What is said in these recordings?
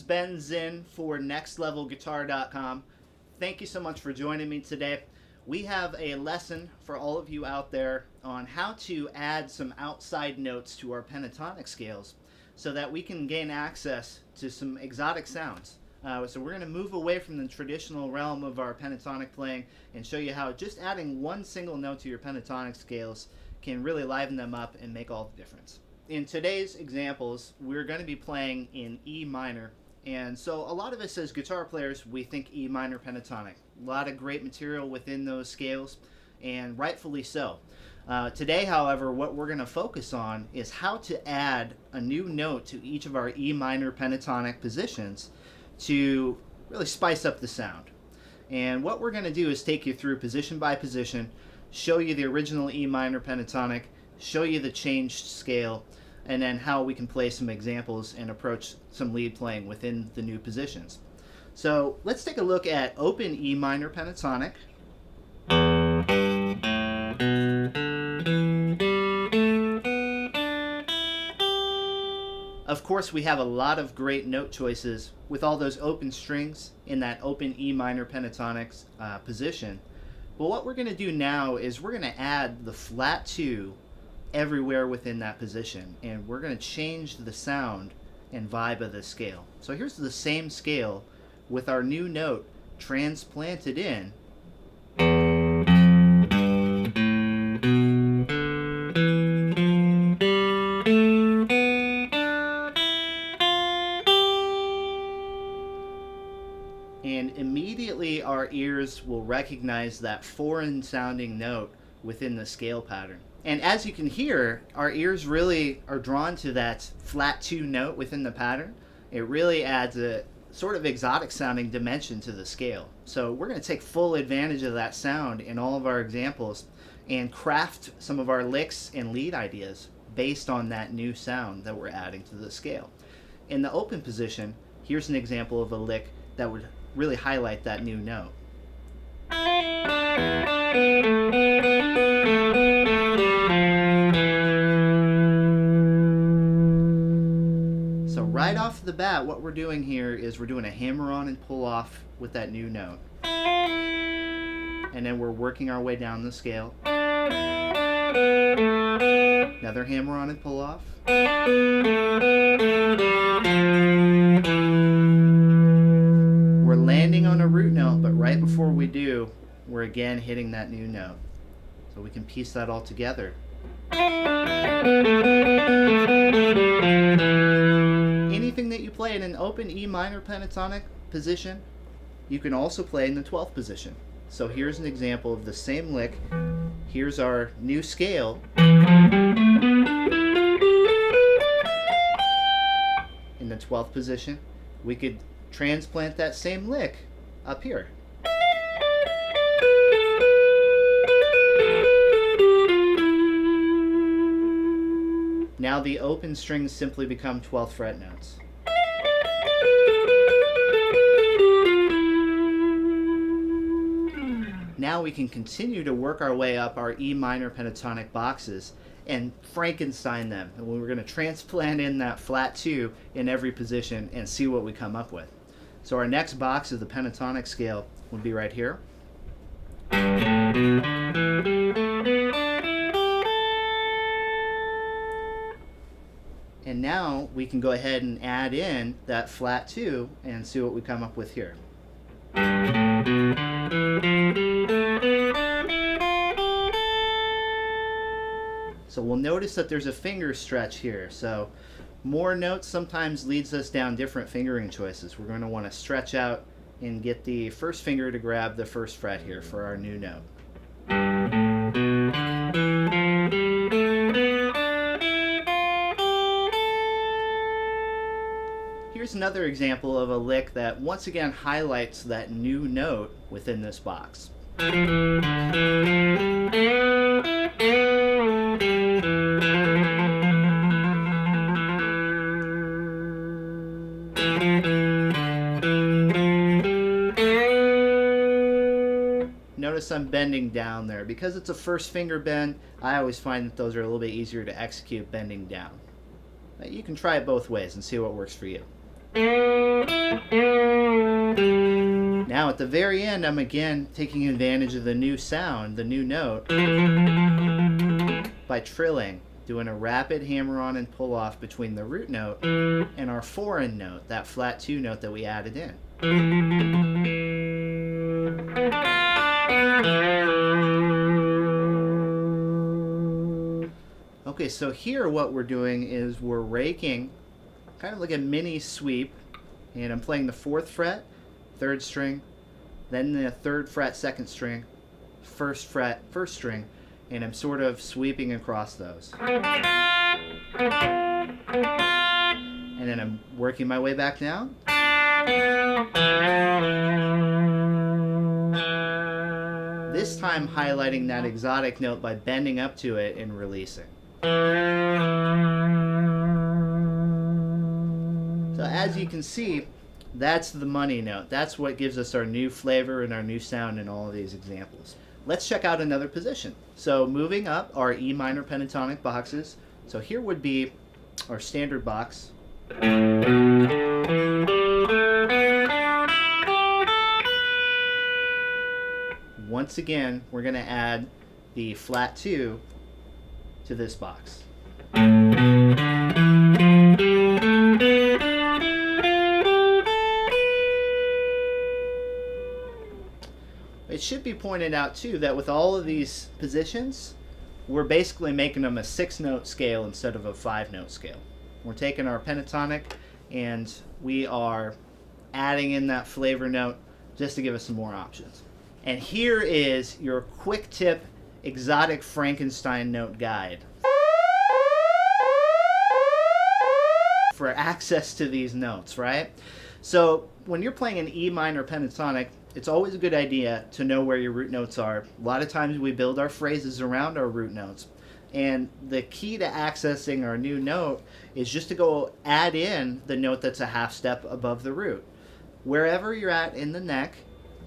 Ben Zinn for nextlevelguitar.com. Thank you so much for joining me today. We have a lesson for all of you out there on how to add some outside notes to our pentatonic scales so that we can gain access to some exotic sounds. So we're going to move away from the traditional realm of our pentatonic playing and show you how just adding one single note to your pentatonic scales can really liven them up and make all the difference. In today's examples, we're going to be playing in E minor, and so a lot of us as guitar players, we think E minor pentatonic. A lot of great material within those scales, and rightfully so. Today, however, what we're going to focus on is how to add a new note to each of our E minor pentatonic positions to really spice up the sound. And what we're going to do is take you through position by position, show you the original E minor pentatonic, show you the changed scale, and then how we can play some examples and approach some lead playing within the new positions. So let's take a look at open E minor pentatonic. Of course, we have a lot of great note choices with all those open strings in that open E minor pentatonic position. But what we're going to do now is we're going to add the flat 2 everywhere within that position, and we're going to change the sound and vibe of the scale. So here's the same scale with our new note transplanted in. And immediately our ears will recognize that foreign sounding note within the scale pattern. And as you can hear, our ears really are drawn to that flat 2 note within the pattern. It really adds a sort of exotic sounding dimension to the scale. So we're going to take full advantage of that sound in all of our examples and craft some of our licks and lead ideas based on that new sound that we're adding to the scale. In the open position, here's an example of a lick that would really highlight that new note. So right off the bat, what we're doing here is we're doing a hammer on and pull off with that new note. And then we're working our way down the scale. Another hammer on and pull off. We're landing on a root note, but right before we do, we're again hitting that new note. So we can piece that all together. Anything that you play in an open E minor pentatonic position, you can also play in the 12th position. So here's an example of the same lick. Here's our new scale. In the 12th position, we could transplant that same lick up here. Now the open strings simply become 12th fret notes. Now we can continue to work our way up our E minor pentatonic boxes and Frankenstein them. And we're going to transplant in that flat 2 in every position and see what we come up with. So our next box of the pentatonic scale would be right here. And now we can go ahead and add in that flat 2 and see what we come up with here. So we'll notice that there's a finger stretch here. So more notes sometimes leads us down different fingering choices. We're going to want to stretch out and get the first finger to grab the first fret here for our new note. Here's another example of a lick that once again highlights that new note within this box. Notice I'm bending down there. Because it's a first finger bend, I always find that those are a little bit easier to execute bending down. But you can try it both ways and see what works for you. Now at the very end, I'm again taking advantage of the new sound, the new note, by trilling, doing a rapid hammer-on and pull-off between the root note and our foreign note, that flat 2 note that we added in. Okay, so here what we're doing is we're raking, kind of like a mini sweep, and I'm playing the 4th fret, 3rd string, then the 3rd fret, 2nd string, 1st fret, 1st string, and I'm sort of sweeping across those. And then I'm working my way back down. This time highlighting that exotic note by bending up to it and releasing. So as you can see, that's the money note. That's what gives us our new flavor and our new sound in all of these examples. Let's check out another position. So moving up our E minor pentatonic boxes. So here would be our standard box. Once again, we're going to add the flat 2 to this box. It should be pointed out too that with all of these positions, we're basically making them a 6-note scale instead of a 5-note scale. We're taking our pentatonic and we are adding in that flavor note just to give us some more options. And here is your quick tip exotic Frankenstein note guide for access to these notes, right? So when you're playing an E minor pentatonic, it's always a good idea to know where your root notes are. A lot of times we build our phrases around our root notes. And the key to accessing our new note is just to go add in the note that's a half step above the root. Wherever you're at in the neck,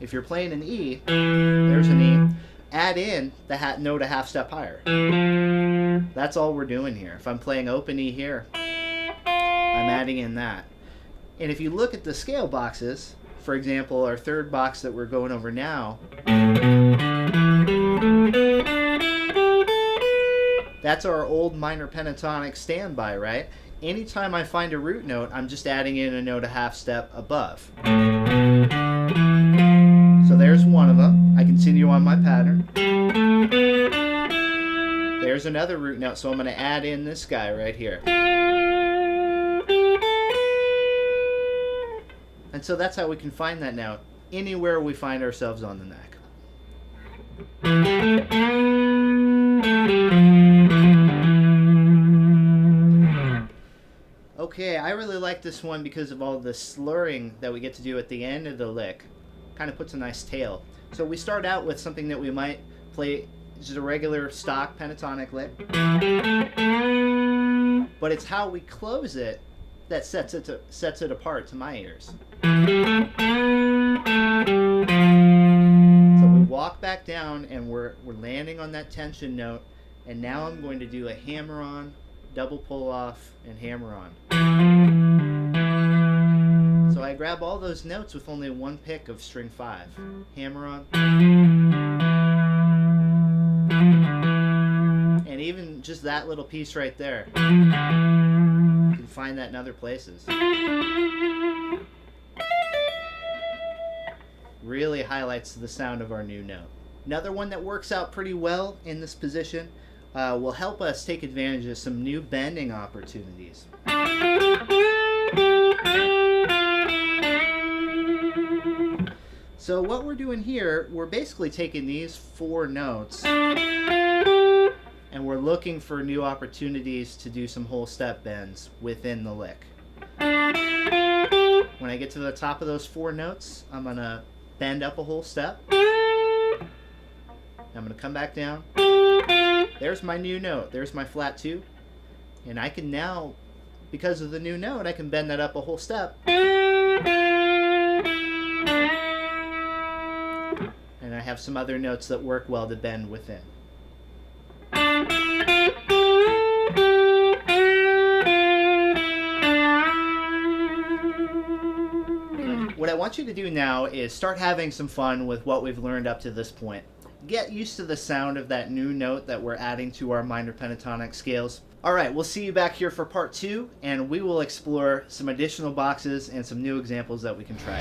if you're playing an E, there's an E, add in the note a half step higher. That's all we're doing here. If I'm playing open E here, I'm adding in that. And if you look at the scale boxes, for example, our 3rd box that we're going over now, that's our old minor pentatonic standby, right? Anytime I find a root note, I'm just adding in a note a half step above. So there's one of them. I continue on my pattern. There's another root note, so I'm going to add in this guy right here. And so that's how we can find that note anywhere we find ourselves on the neck. Okay, I really like this one because of all the slurring that we get to do at the end of the lick. Kind of puts a nice tail. So we start out with something that we might play just a regular stock pentatonic lick. But it's how we close it that sets it apart to my ears. So we walk back down and we're landing on that tension note, and now I'm going to do a hammer on, double pull off, and hammer on. So I grab all those notes with only one pick of string 5. Hammer on. And even just that little piece right there, you can find that in other places. Really highlights the sound of our new note. Another one that works out pretty well in this position will help us take advantage of some new bending opportunities. So what we're doing here, we're basically taking these 4 notes and we're looking for new opportunities to do some whole step bends within the lick. When I get to the top of those 4 notes, I'm going to bend up a whole step. I'm going to come back down. There's my new note. There's my flat 2. And I can now, because of the new note, I can bend that up a whole step. And I have some other notes that work well to bend within. want you to do now is start having some fun with what we've learned up to this point. Get used to the sound of that new note that we're adding to our minor pentatonic scales. All right, we'll see you back here for part 2, and we will explore some additional boxes and some new examples that we can try.